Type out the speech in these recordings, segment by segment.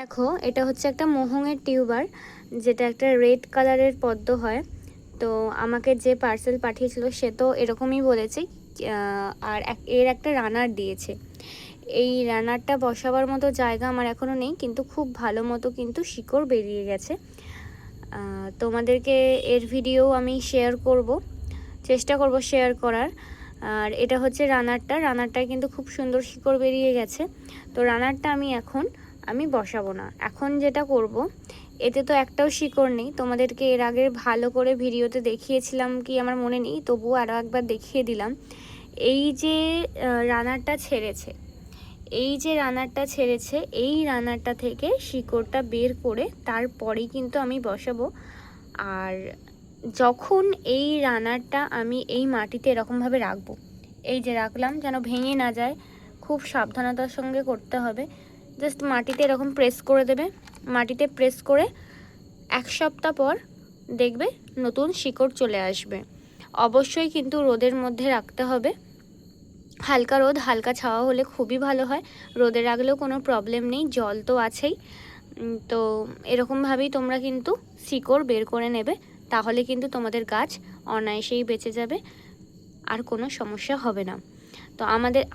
দেখো, এটা হচ্ছে একটা মোহঙের টিউবার, যেটা একটা রেড কালারের পদ্ম হয়। তো আমাকে যে পার্সেল পাঠিয়েছিল সে তো এরকমই বলেছে। আর এর একটা রানার দিয়েছে। এই রানারটা বসাবার মতো জায়গা আমার এখনও নেই, কিন্তু খুব ভালো মতো কিন্তু শিকড় বেরিয়ে গেছে। তোমাদেরকে এর ভিডিও আমি চেষ্টা করব শেয়ার করার। আর এটা হচ্ছে রানারটায় কিন্তু খুব সুন্দর শিকড় বেরিয়ে গেছে। তো রানারটা আমি বসাবো না। এখন যেটা করব, এতে তো একটাও শিকড় নেই। তোমাদেরকে এর আগে ভালো করে ভিডিওতে দেখিয়েছিলাম কি আমার মনে নেই, তবুও আরও একবার দেখিয়ে দিলাম। এই যে রানারটা ছেড়েছে এই রানারটা থেকে শিকড়টা বের করে তারপরেই কিন্তু আমি বসাবো। আর যখন এই রানারটা আমি এই মাটিতে এরকমভাবে রাখবো, এই যে রাখলাম, যেন ভেঙে না যায়, খুব সাবধানতার সঙ্গে করতে হবে। জাস্ট মাটিতে এরকম প্রেস করে দেবে। মাটিতে প্রেস করে 1 সপ্তাহ পর দেখবে নতুন শিকড় চলে আসবে। অবশ্যই কিন্তু রোদের মধ্যে রাখতে হবে। হালকা রোদ, হালকা ছাওয়া হলে খুবই ভালো হয়। রোদে রাখলেও কোনো প্রবলেম নেই, জল তো আছেই। তো এরকমভাবেই তোমরা কিন্তু শিকড় বের করে নেবে, তাহলে কিন্তু তোমাদের গাছ অনায়াসেই বেঁচে যাবে, আর কোনো সমস্যা হবে না। তো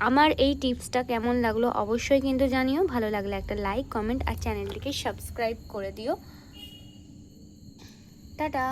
আমার এই টিপসটা কেমন লাগলো অবশ্যই কিন্তু জানিও। ভালো লাগলে একটা লাইক, কমেন্ট আর চ্যানেলটিকে সাবস্ক্রাইব করে দিও। টাটা।